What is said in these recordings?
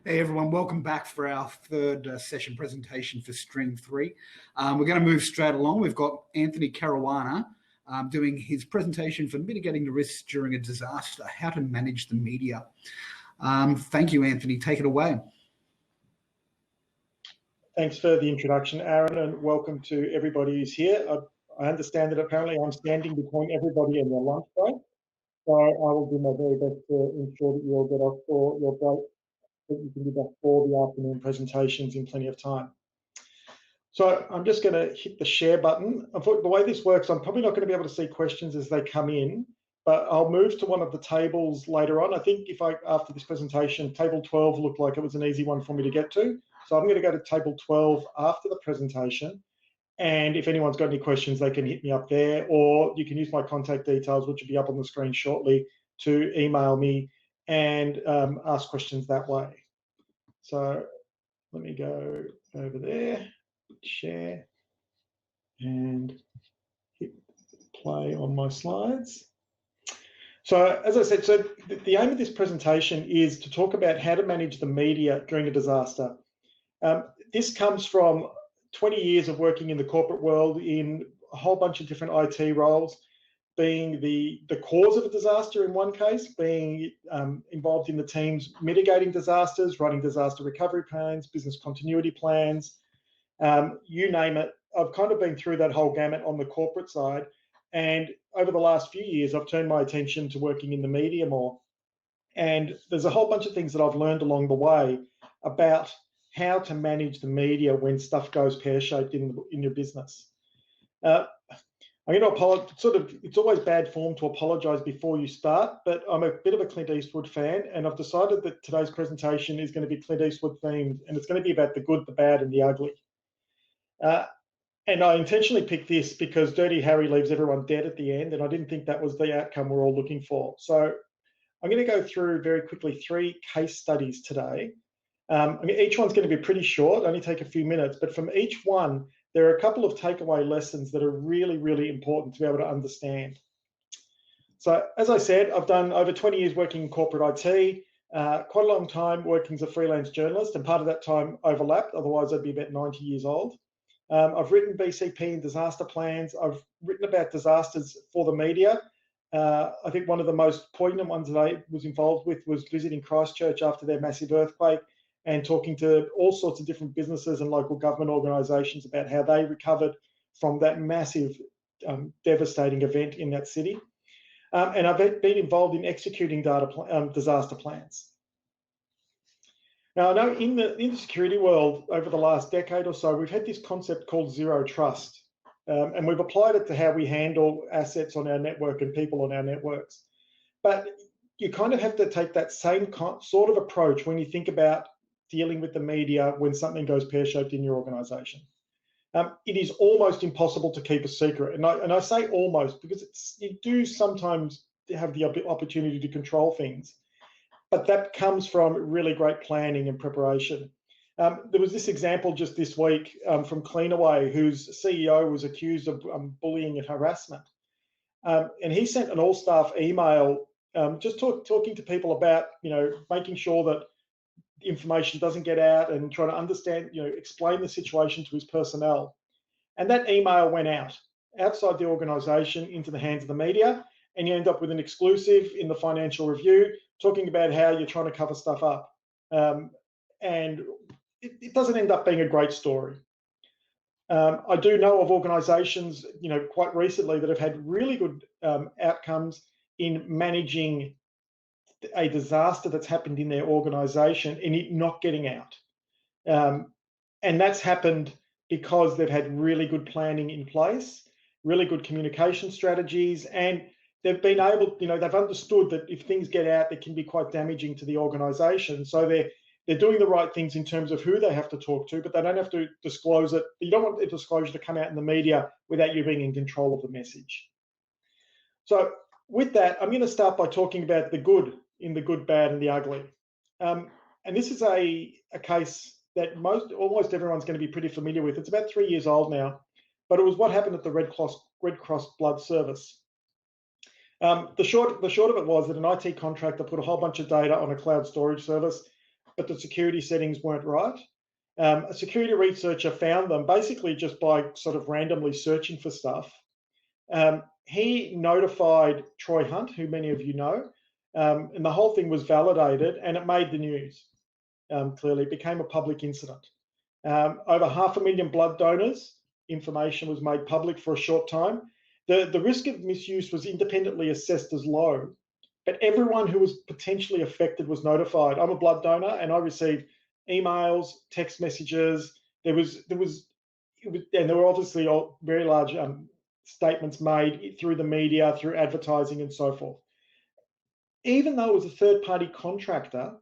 Hey everyone, welcome back for our third session presentation for Stream 3. We're going to move straight along. We've got Anthony Caruana doing his presentation for mitigating the risks during a disaster, how to manage the media. Thank you, Anthony. Take it away. Thanks for the introduction, Aaron, and welcome to everybody who's here. I understand that apparently I'm standing between everybody and their lunch break, so I will do my very best to ensure that you all get off for your break, that you can be back for the afternoon presentations in plenty of time. So I'm just going to hit the share button. The way this works, I'm probably not going to be able to see questions as they come in, but I'll move to one of the tables later on. I think after this presentation, table 12 looked like it was an easy one for me to get to. So I'm going to go to table 12 after the presentation. And if anyone's got any questions, they can hit me up there, or you can use my contact details, which will be up on the screen shortly, to email me and ask questions that way. So let me go over there, share, and hit play on my slides. So as I said, the aim of this presentation is to talk about how to manage the media during a disaster. This comes from 20 years of working in the corporate world in a whole bunch of different IT roles, being the cause of a disaster in one case, being involved in the teams mitigating disasters, running disaster recovery plans, business continuity plans, you name it. I've kind of been through that whole gamut on the corporate side. And over the last few years, I've turned my attention to working in the media more. And there's a whole bunch of things that I've learned along the way about how to manage the media when stuff goes pear-shaped in your business. I'm going to apologize. It's always bad form to apologize before you start, but I'm a bit of a Clint Eastwood fan, and I've decided that today's presentation is going to be Clint Eastwood themed, and it's going to be about the good, the bad, and the ugly. And I intentionally picked this because Dirty Harry leaves everyone dead at the end, and I didn't think that was the outcome we're all looking for. So I'm going to go through very quickly 3 case studies today. Each one's going to be pretty short, only take a few minutes, but from each one, there are a couple of takeaway lessons that are really, really important to be able to understand. So as I said, I've done over 20 years working in corporate IT, quite a long time working as a freelance journalist, and part of that time overlapped, otherwise I'd be about 90 years old. I've written BCP and disaster plans. I've written about disasters for the media. I think one of the most poignant ones that I was involved with was visiting Christchurch after their massive earthquake and talking to all sorts of different businesses and local government organisations about how they recovered from that massive, devastating event in that city. And I've been involved in executing disaster plans. Now, I know in the security world over the last decade or so, we've had this concept called zero trust, and we've applied it to how we handle assets on our network and people on our networks. But you kind of have to take that same sort of approach when you think about dealing with the media when something goes pear-shaped in your organisation. It is almost impossible to keep a secret, and I say almost because you do sometimes have the opportunity to control things. But that comes from really great planning and preparation. There was this example just this week from Cleanaway, whose CEO was accused of bullying and harassment. And he sent an all-staff email just talking to people about, making sure that information doesn't get out and trying to understand, explain the situation to his personnel. And that email went out outside the organisation into the hands of the media, and you end up with an exclusive in the Financial Review talking about how you're trying to cover stuff up. And it doesn't end up being a great story. I do know of organisations, quite recently that have had really good outcomes in managing a disaster that's happened in their organisation and it not getting out. And that's happened because they've had really good planning in place, really good communication strategies, and they've been able, they've understood that if things get out, it can be quite damaging to the organisation. So they're doing the right things in terms of who they have to talk to, but they don't have to disclose it. You don't want the disclosure to come out in the media without you being in control of the message. So with that, I'm going to start by talking about the good in the good, bad, and the ugly. And this is a case that almost everyone's going to be pretty familiar with. It's about 3 years old now, but it was what happened at the Red Cross Blood Service. The short of it was that an IT contractor put a whole bunch of data on a cloud storage service, but the security settings weren't right. A security researcher found them basically just by sort of randomly searching for stuff. He notified Troy Hunt, who many of you know, and the whole thing was validated and it made the news. Clearly, it became a public incident. Over 500,000 blood donors, information was made public for a short time. The risk of misuse was independently assessed as low, but everyone who was potentially affected was notified. I'm a blood donor and I received emails, text messages. There were obviously all very large statements made through the media, through advertising and so forth. Even though it was a third-party contractor,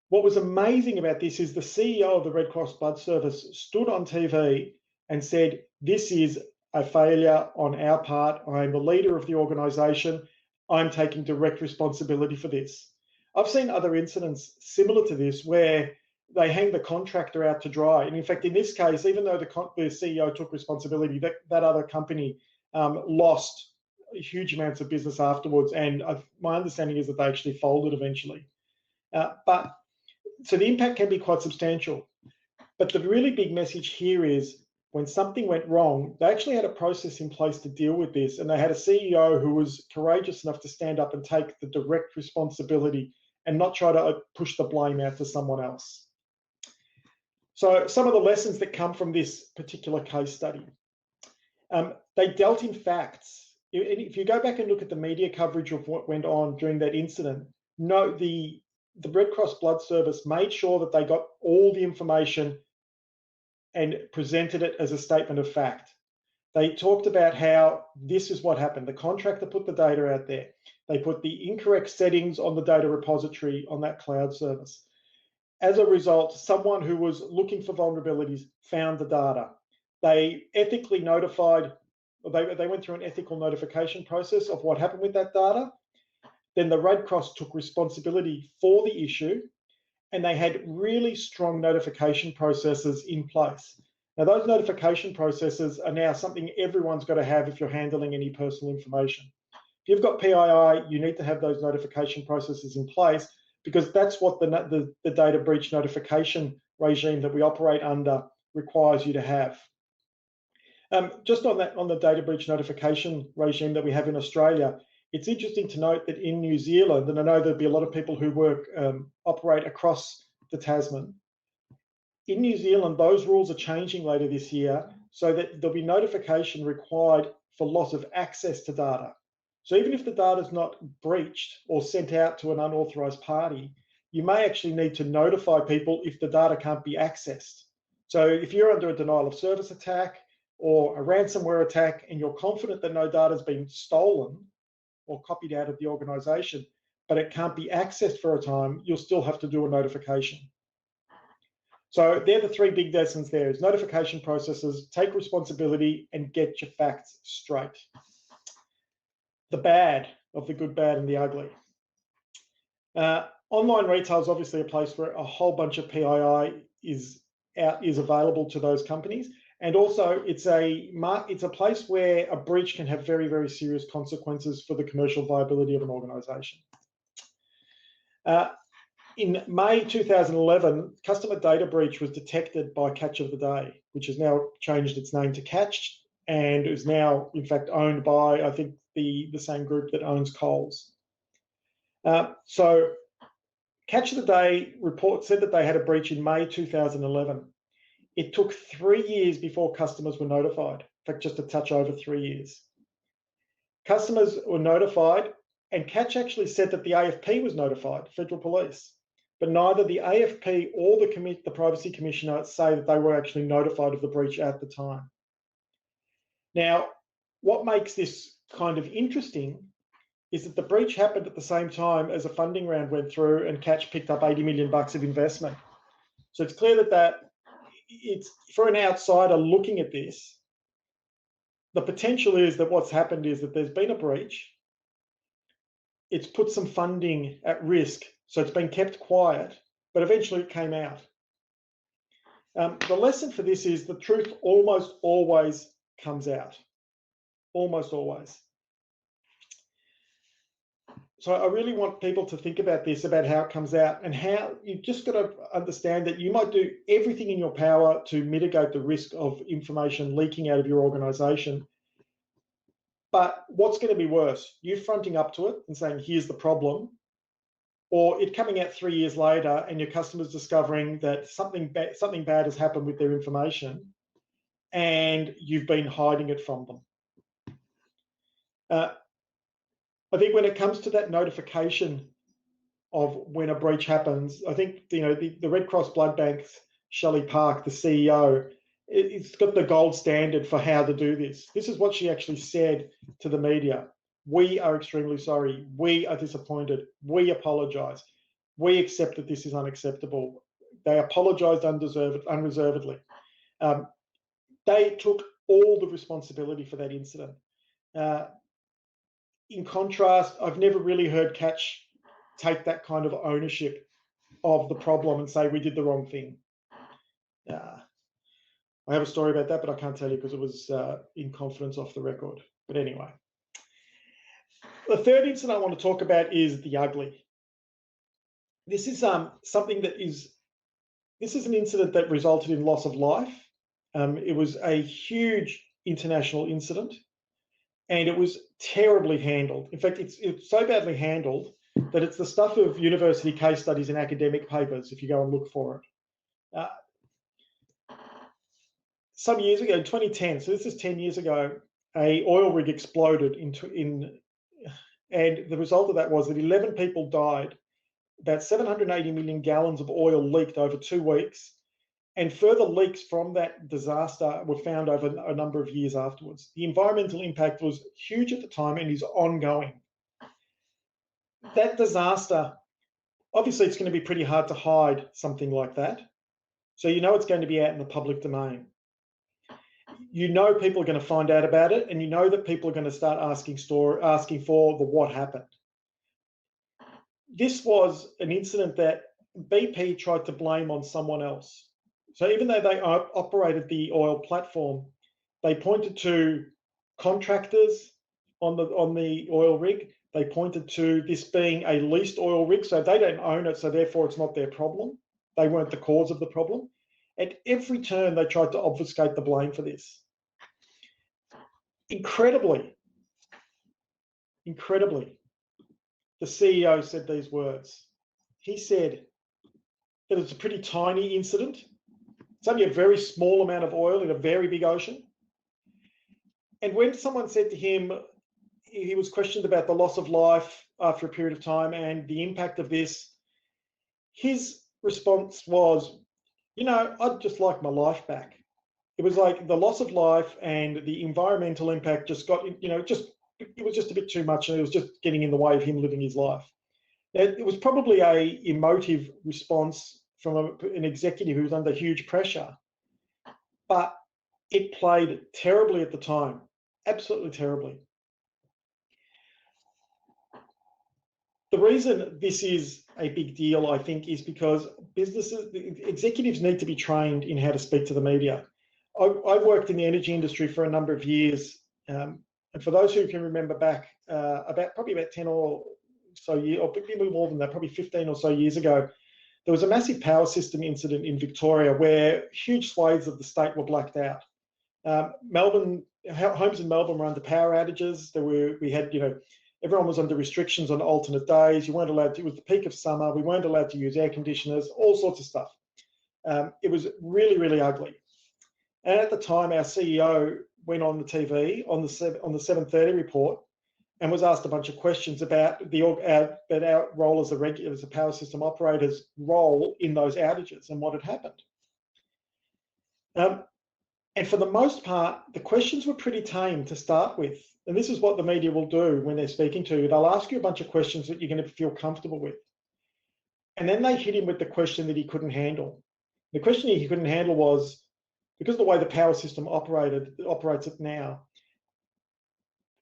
what was amazing about this is the CEO of the Red Cross Blood Service stood on TV and said, "This is a failure on our part. I am the leader of the organisation. I'm taking direct responsibility for this." I've seen other incidents similar to this where they hang the contractor out to dry. And in fact, in this case, even though the CEO took responsibility, that other company lost huge amounts of business afterwards. And my understanding is that they actually folded eventually. So the impact can be quite substantial. But the really big message here is when something went wrong, they actually had a process in place to deal with this. And they had a CEO who was courageous enough to stand up and take the direct responsibility and not try to push the blame out to someone else. So some of the lessons that come from this particular case study, they dealt in facts. If you go back and look at the media coverage of what went on during that incident, note the Red Cross Blood Service made sure that they got all the information and presented it as a statement of fact. They talked about how this is what happened. The contractor put the data out there. They put the incorrect settings on the data repository on that cloud service. As a result, someone who was looking for vulnerabilities found the data. They ethically notified, they went through an ethical notification process of what happened with that data. Then the Red Cross took responsibility for the issue, and they had really strong notification processes in place. Now, those notification processes are now something everyone's got to have if you're handling any personal information. If you've got PII, you need to have those notification processes in place because that's what the data breach notification regime that we operate under requires you to have. Just on the data breach notification regime that we have in Australia, it's interesting to note that in New Zealand, and I know there'll be a lot of people who operate across the Tasman, in New Zealand, those rules are changing later this year so that there'll be notification required for loss of access to data. So even if the data is not breached or sent out to an unauthorized party, you may actually need to notify people if the data can't be accessed. So if you're under a denial of service attack or a ransomware attack and you're confident that no data has been stolen or copied out of the organization, but it can't be accessed for a time, you'll still have to do a notification. So they're the three big lessons there is notification processes, take responsibility, and get your facts straight. The bad of the good, bad, and the ugly. Online retail is obviously a place where a whole bunch of PII is available to those companies. And also it's a place where a breach can have very, very serious consequences for the commercial viability of an organization. In May 2011, customer data breach was detected by Catch of the Day, which has now changed its name to Catch and is now, in fact, owned by, I think, the same group that owns Coles. So Catch of the Day report said that they had a breach in May 2011. It took 3 years before customers were notified. In fact, just a touch over 3 years. Customers were notified, and Catch actually said that the AFP was notified, Federal Police. But neither the AFP or the Privacy Commissioner say that they were actually notified of the breach at the time. Now, what makes this kind of interesting is that the breach happened at the same time as a funding round went through and Catch picked up $80 million of investment. So it's clear that it's for an outsider looking at this, the potential is that what's happened is that there's been a breach. It's put some funding at risk. So it's been kept quiet, but eventually it came out. The lesson for this is the truth almost always comes out. Almost always. So I really want people to think about this, about how it comes out, and how you've just got to understand that you might do everything in your power to mitigate the risk of information leaking out of your organization. But what's going to be worse? You fronting up to it and saying, here's the problem, or it coming out 3 years later and your customers discovering that something bad has happened with their information and you've been hiding it from them. I think when it comes to that notification of when a breach happens, I think the Red Cross Blood Bank's Shelley Park, the CEO, it's got the gold standard for how to do this. This is what she actually said to the media. We are extremely sorry. We are disappointed. We apologise. We accept that this is unacceptable. They apologised unreservedly. They took all the responsibility for that incident. In contrast, I've never really heard Catch take that kind of ownership of the problem and say we did the wrong thing. I have a story about that, but I can't tell you because it was in confidence off the record. But anyway, the third incident I want to talk about is the ugly. This is something that this is an incident that resulted in loss of life. It was a huge international incident, and it was terribly handled. In fact, it's so badly handled that it's the stuff of university case studies and academic papers if you go and look for it. Some years ago, in 2010, so this is 10 years ago, a oil rig exploded and the result of that was that 11 people died. About 780 million gallons of oil leaked over 2 weeks, and further leaks from that disaster were found over a number of years afterwards. The environmental impact was huge at the time and is ongoing. That disaster, obviously it's going to be pretty hard to hide something like that. So you know it's going to be out in the public domain. You know people are going to find out about it, and you know that people are going to start asking for the what happened. This was an incident that BP tried to blame on someone else. So even though they operated the oil platform, they pointed to contractors on the oil rig. They pointed to this being a leased oil rig, so they don't own it, so therefore it's not their problem. They weren't the cause of the problem. At every turn, they tried to obfuscate the blame for this. Incredibly, the CEO said these words. He said that it's a pretty tiny incident. It's only a very small amount of oil in a very big ocean. And when someone said to him, he was questioned about the loss of life after a period of time and the impact of this, his response was, I'd just like my life back. It was like the loss of life and the environmental impact just got, it was just a bit too much, and it was just getting in the way of him living his life. It was probably an emotive response from an executive who was under huge pressure, but it played terribly at the time, absolutely terribly. The reason this is a big deal, I think, is because executives need to be trained in how to speak to the media. I worked in the energy industry for a number of years, and for those who can remember back, probably about 10 or so years, or maybe more than that, probably 15 or so years ago, there was a massive power system incident in Victoria where huge swathes of the state were blacked out. Homes in Melbourne were under power outages. Everyone was under restrictions on alternate days. You weren't allowed to, it was the peak of summer. We weren't allowed to use air conditioners, all sorts of stuff. It was really, really ugly. And at the time, our CEO went on the TV on the 7:30 report and was asked a bunch of questions about our role as a power system operator's role in those outages and what had happened. And for the most part, the questions were pretty tame to start with. And this is what the media will do when they're speaking to you. They'll ask you a bunch of questions that you're going to feel comfortable with. And then they hit him with the question that he couldn't handle. The question he couldn't handle was, because of the way the power system operates it now,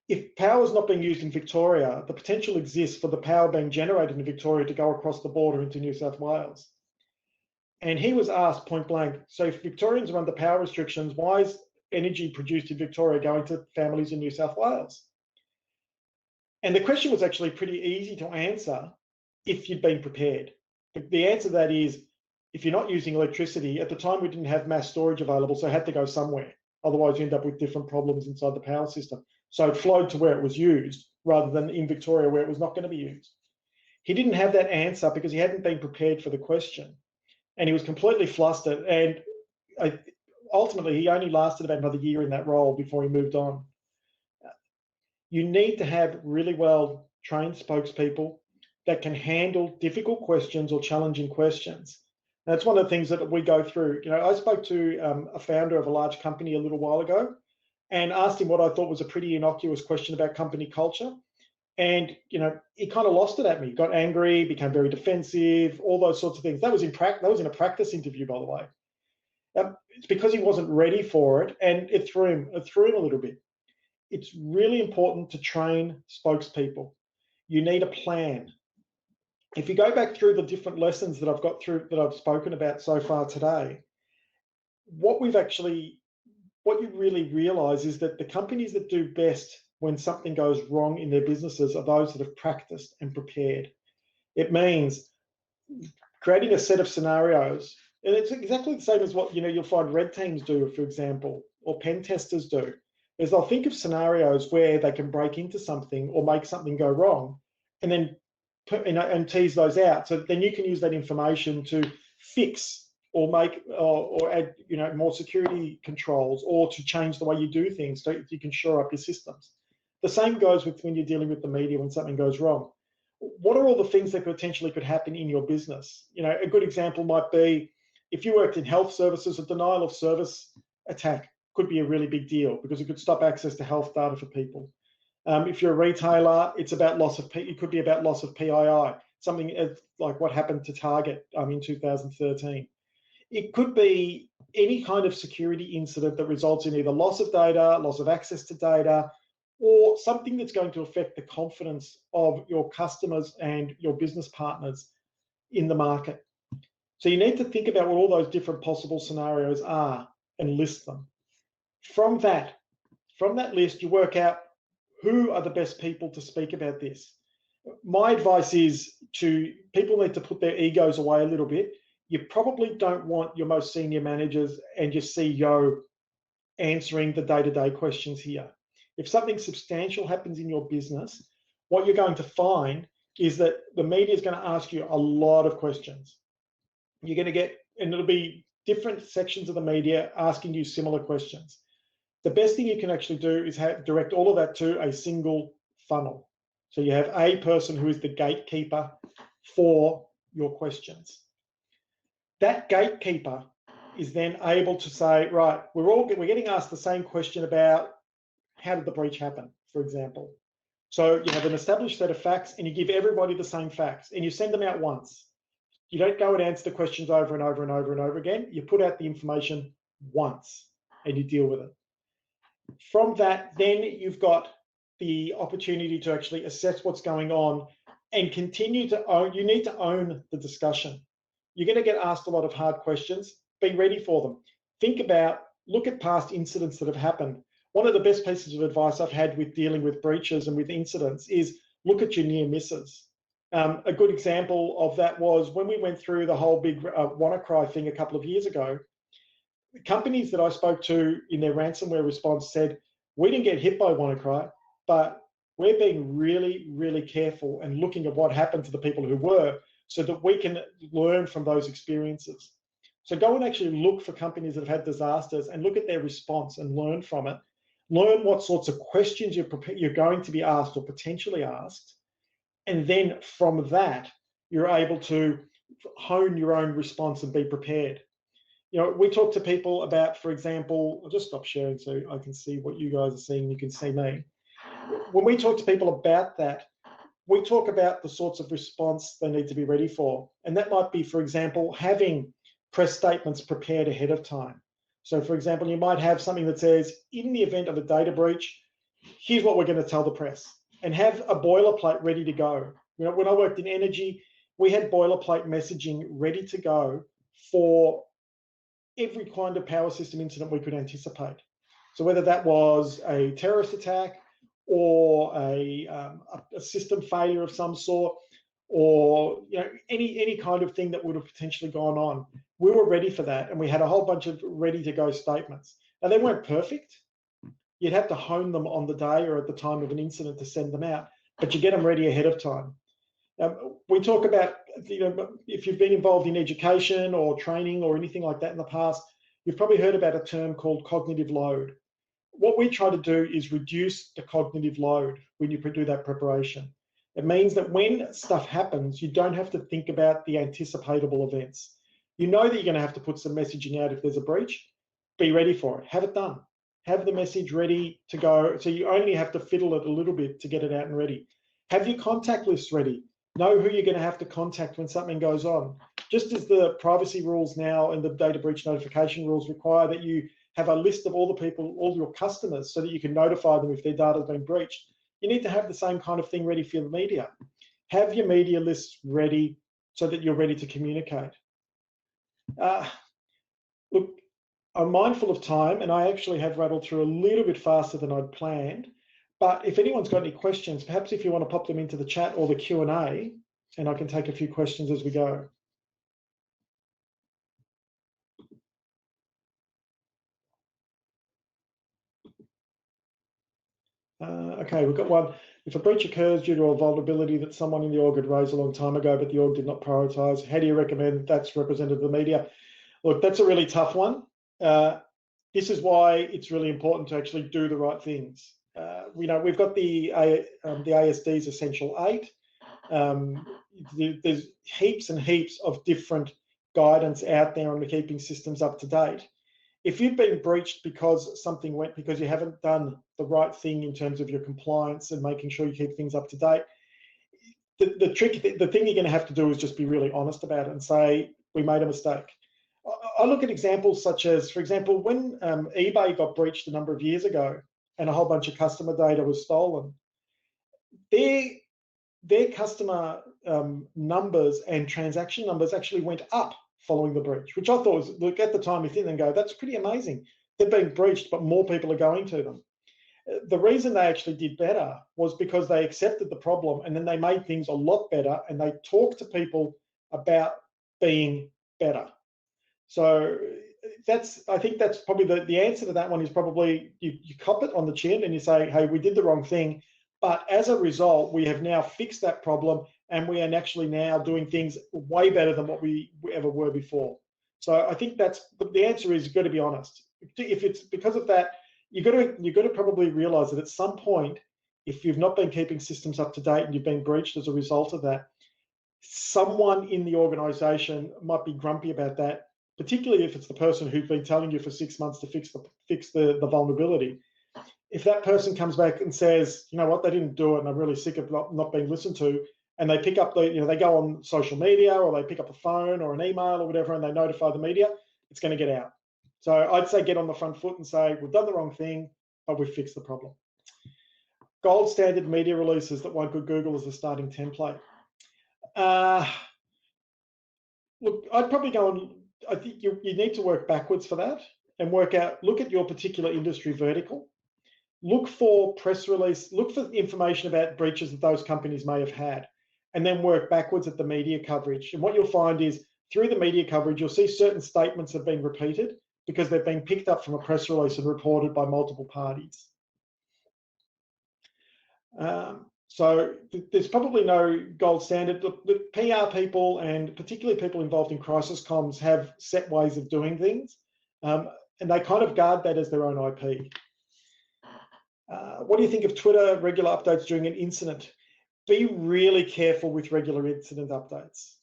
if power is not being used in Victoria, the potential exists for the power being generated in Victoria to go across the border into New South Wales. And he was asked point blank, so if Victorians are under power restrictions, why is, energy produced in Victoria going to families in New South Wales. And the question was actually pretty easy to answer if you'd been prepared. The answer to that is, if you're not using electricity, at the time we didn't have mass storage available, so it had to go somewhere. Otherwise you end up with different problems inside the power system. So it flowed to where it was used rather than in Victoria where it was not going to be used. He didn't have that answer because he hadn't been prepared for the question. And he was completely flustered. And ultimately, he only lasted about another year in that role before he moved on. You need to have really well trained spokespeople that can handle difficult questions or challenging questions. And that's one of the things that we go through. You know, I spoke to a founder of a large company a little while ago and asked him what I thought was a pretty innocuous question about company culture. And, you know, he kind of lost it at me, got angry, became very defensive, all those sorts of things. That was in a practice interview, by the way. It's because he wasn't ready for it, and it threw him a little bit. It's really important to train spokespeople. You need a plan. If you go back through the different lessons that I've spoken about so far today, what you really realize is that the companies that do best when something goes wrong in their businesses are those that have practiced and prepared. It means creating a set of scenarios, and it's exactly the same as what you'll find red teams do, for example, or pen testers do, is they'll think of scenarios where they can break into something or make something go wrong, and then and tease those out. So then you can use that information to fix or make or add more security controls, or to change the way you do things so you can shore up your systems. The same goes with when you're dealing with the media when something goes wrong. What are all the things that potentially could happen in your business? A good example might be if you worked in health services, a denial of service attack could be a really big deal because it could stop access to health data for people. If you're a retailer, it could be about loss of PII, something like what happened to Target in 2013. It could be any kind of security incident that results in either loss of data, loss of access to data, or something that's going to affect the confidence of your customers and your business partners in the market. So you need to think about what all those different possible scenarios are and list them. From that list, you work out who are the best people to speak about this. My advice is people need to put their egos away a little bit. You probably don't want your most senior managers and your CEO answering the day-to-day questions here. If something substantial happens in your business, what you're going to find is that the media is going to ask you a lot of questions. You're going to get, and it'll be different sections of the media asking you similar questions. The best thing you can actually do is direct all of that to a single funnel. So you have a person who is the gatekeeper for your questions. That gatekeeper is then able to say, right, we're getting asked the same question about how did the breach happen, for example. So you have an established set of facts and you give everybody the same facts and you send them out once. You don't go and answer the questions over and over and over and over again. You put out the information once and you deal with it. From that, then you've got the opportunity to actually assess what's going on and continue to own. You need to own the discussion. You're going to get asked a lot of hard questions. Be ready for them. Look at past incidents that have happened. One of the best pieces of advice I've had with dealing with breaches and with incidents is look at your near misses. A good example of that was when we went through the whole big WannaCry thing a couple of years ago. The companies that I spoke to in their ransomware response said, we didn't get hit by WannaCry, but we're being really, really careful and looking at what happened to the people who were so that we can learn from those experiences. So go and actually look for companies that have had disasters and look at their response and learn from it. Learn what sorts of questions you're going to be asked or potentially asked. And then from that, you're able to hone your own response and be prepared. We talk to people about, for example, I'll just stop sharing so I can see what you guys are seeing, you can see me. When we talk to people about that, we talk about the sorts of response they need to be ready for. And that might be, for example, having press statements prepared ahead of time. So for example, you might have something that says, in the event of a data breach, here's what we're going to tell the press, and have a boilerplate ready to go. When I worked in energy, we had boilerplate messaging ready to go for every kind of power system incident we could anticipate. So whether that was a terrorist attack or a system failure of some sort, or any kind of thing that would have potentially gone on. We were ready for that, and we had a whole bunch of ready-to-go statements. Now, they weren't perfect. You'd have to hone them on the day or at the time of an incident to send them out, but you get them ready ahead of time. We talk about, if you've been involved in education or training or anything like that in the past, you've probably heard about a term called cognitive load. What we try to do is reduce the cognitive load when you do that preparation. It means that when stuff happens, you don't have to think about the anticipatable events. You know that you're going to have to put some messaging out if there's a breach. Be ready for it. Have it done. Have the message ready to go. So you only have to fiddle it a little bit to get it out and ready. Have your contact lists ready. Know who you're going to have to contact when something goes on. Just as the privacy rules now and the data breach notification rules require that you have a list of all the people, all your customers, so that you can notify them if their data has been breached. You need to have the same kind of thing ready for your media. Have your media lists ready so that you're ready to communicate. Look, I'm mindful of time, and I actually have rattled through a little bit faster than I'd planned. But if anyone's got any questions, perhaps if you want to pop them into the chat or the Q&A, and I can take a few questions as we go. Okay, we've got one. If a breach occurs due to a vulnerability that someone in the org had raised a long time ago, but the org did not prioritize, how do you recommend that's represented in the media? Look, that's a really tough one. This is why it's really important to actually do the right things. We've got the ASD's Essential 8. There's heaps and heaps of different guidance out there on keeping systems up to date. If you've been breached because something went, because you haven't done the right thing in terms of your compliance and making sure you keep things up to date, the thing you're going to have to do is just be really honest about it and say, we made a mistake. I look at examples such as, for example, when eBay got breached a number of years ago and a whole bunch of customer data was stolen, their customer numbers and transaction numbers actually went up following the breach, which I thought was, look, at the time you think and go, that's pretty amazing. They've been breached, but more people are going to them. The reason they actually did better was because they accepted the problem, and then they made things a lot better, and they talked to people about being better. So I think that's probably the answer to that one is probably you cop it on the chin and you say, hey, we did the wrong thing. But as a result, we have now fixed that problem, and we are actually now doing things way better than what we ever were before. So I think that's the answer is you've got to be honest. If it's because of that, you've got to probably realize that at some point, if you've not been keeping systems up to date and you've been breached as a result of that, someone in the organization might be grumpy about that, particularly if it's the person who's been telling you for 6 months to fix the vulnerability. If that person comes back and says, you know what, they didn't do it and I'm really sick of not being listened to, and they pick up they go on social media or they pick up a phone or an email or whatever and they notify the media, it's going to get out. So I'd say get on the front foot and say, we've done the wrong thing, but we've fixed the problem. Gold standard media releases that one could Google as a starting template. Look, I'd probably go on, I think you need to work backwards for that and look at your particular industry vertical. Look for press release, look for information about breaches that those companies may have had, and then work backwards at the media coverage. And what you'll find is through the media coverage, you'll see certain statements have been repeated because they've been picked up from a press release and reported by multiple parties. So there's probably no gold standard. The PR people and particularly people involved in crisis comms have set ways of doing things, and they kind of guard that as their own IP. What do you think of Twitter regular updates during an incident? Be really careful with regular incident updates.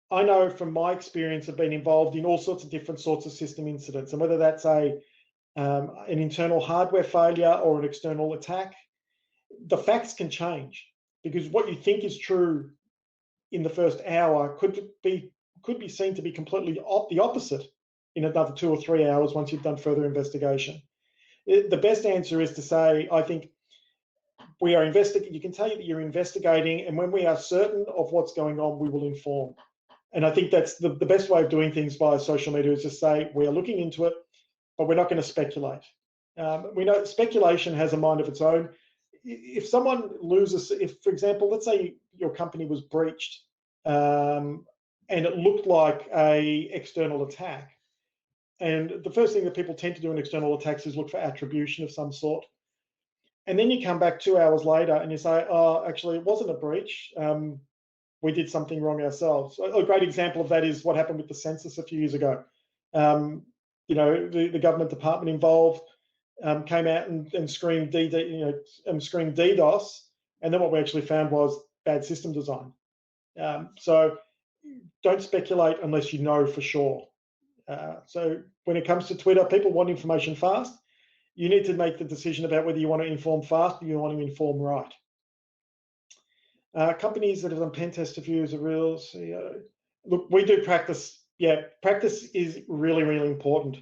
I know from my experience of being involved in all sorts of different sorts of system incidents, and whether that's an internal hardware failure or an external attack, the facts can change because what you think is true in the first hour could be seen to be completely the opposite in another 2 or 3 hours once you've done further investigation. The best answer is to say, I think we are investigating. You can tell you that you're investigating, and when we are certain of what's going on, we will inform. And I think that's the best way of doing things via social media is to say, we are looking into it, but we're not going to speculate. We know speculation has a mind of its own. If someone loses, if, for example, let's say your company was breached and it looked like a external attack, and the first thing that people tend to do in external attacks is look for attribution of some sort. And then you come back 2 hours later and you say, oh, actually, it wasn't a breach. We did something wrong ourselves. A great example of that is what happened with the census a few years ago. The government department involved came out and screamed screamed DDoS, and then what we actually found was bad system design. So don't speculate unless you know for sure. So when it comes to Twitter, people want information fast. You need to make the decision about whether you want to inform fast or you want to inform right. Companies that have done pen test reviews are real CEO. Look, we do practice. Yeah, practice is really, really important.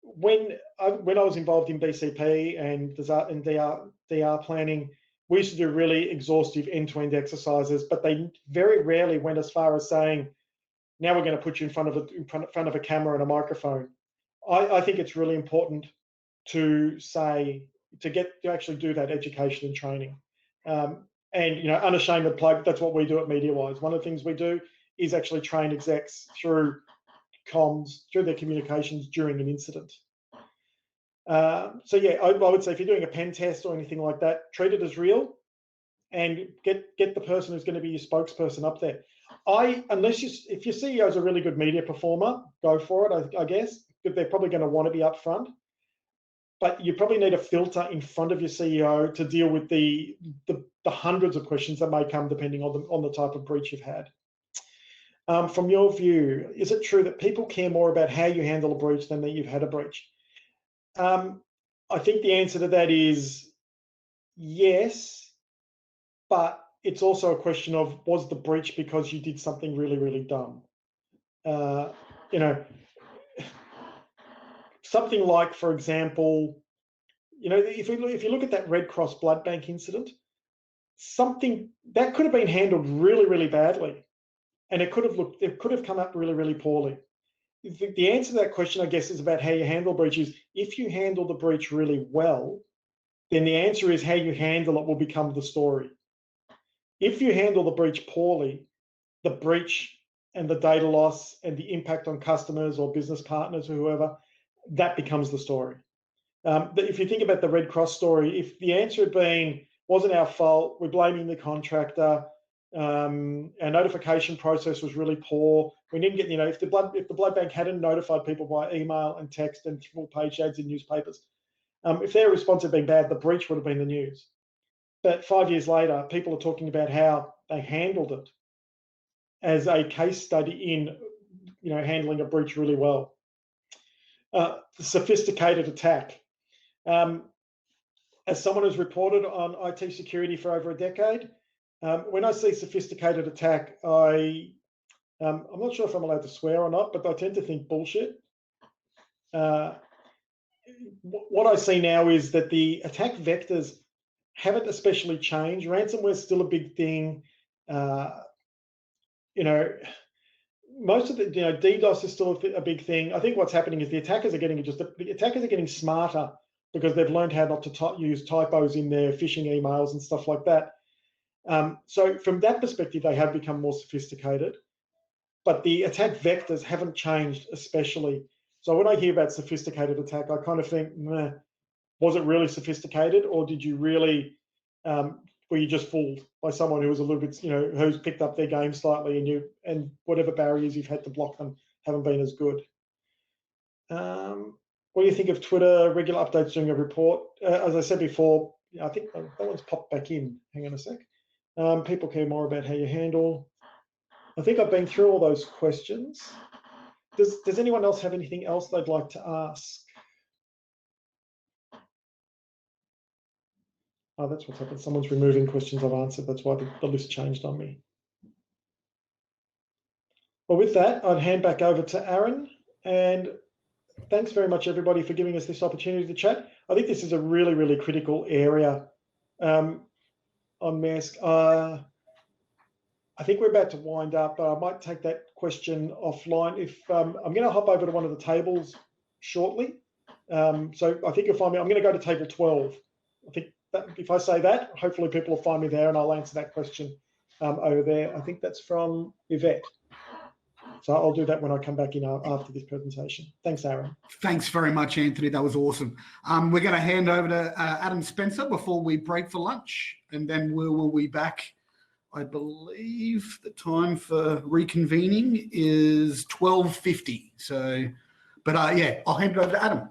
When I was involved in BCP and DR planning, we used to do really exhaustive end-to-end exercises, but they very rarely went as far as saying, now we're going to put you in front of a camera and a microphone. I think it's really important to actually do that education and training. And unashamed plug, that's what we do at MediaWize. One of the things we do is actually train execs through comms, through their communications during an incident. So yeah, I would say if you're doing a pen test or anything like that, treat it as real and get the person who's going to be your spokesperson up there. If your CEO is a really good media performer, go for it, I guess, but they're probably going to want to be upfront. But you probably need a filter in front of your CEO to deal with the hundreds of questions that may come depending on the type of breach you've had. From your view, is it true that people care more about how you handle a breach than that you've had a breach? I think the answer to that is yes, but it's also a question of, was the breach because you did something really, really dumb? Something like, for example, if you look at that Red Cross blood bank incident, something that could have been handled really, really badly, and it could have come up really, really poorly. The answer to that question, I guess, is about how you handle breaches. If you handle the breach really well, then the answer is how you handle it will become the story. If you handle the breach poorly, the breach and the data loss and the impact on customers or business partners or whoever, that becomes the story. If you think about the Red Cross story, if the answer had been, wasn't our fault, we're blaming the contractor, our notification process was really poor, we didn't get, if the blood bank hadn't notified people by email and text and full page ads in newspapers, if their response had been bad, the breach would have been the news. But 5 years later, people are talking about how they handled it as a case study in, handling a breach really well. The sophisticated attack. As someone who's reported on IT security for over a decade, when I see sophisticated attack, I'm not sure if I'm allowed to swear or not, but I tend to think bullshit. What I see now is that the attack vectors haven't especially changed. Ransomware is still a big thing. Most of the, DDoS is still a big thing. I think what's happening is the attackers are getting smarter because they've learned how not to use typos in their phishing emails and stuff like that. So from that perspective, they have become more sophisticated, but the attack vectors haven't changed especially. So when I hear about sophisticated attack, I kind of think, was it really sophisticated, or did you really, were you just fooled by someone who was a little bit, who's picked up their game slightly, and whatever barriers you've had to block them haven't been as good. What do you think of Twitter regular updates during a report? As I said before, I think that one's popped back in. Hang on a sec. People care more about how you handle. I think I've been through all those questions. Does anyone else have anything else they'd like to ask? Oh, that's what's happened. Someone's removing questions I've answered. That's why the list changed on me. Well, with that, I'd hand back over to Aaron. And thanks very much, everybody, for giving us this opportunity to chat. I think this is a really, really critical area on Maersk. I think we're about to wind up. I might take that question offline. If I'm going to hop over to one of the tables shortly, So I think you'll find me. I'm going to go to table 12. I think that if I say that, hopefully people will find me there, and I'll answer that question over there. I think that's from Yvette. So I'll do that when I come back in after this presentation. Thanks, Aaron. Thanks very much, Anthony. That was awesome. We're going to hand over to Adam Spencer before we break for lunch, and then we'll be back. I believe the time for reconvening is 12:50. So, but yeah, I'll hand it over to Adam.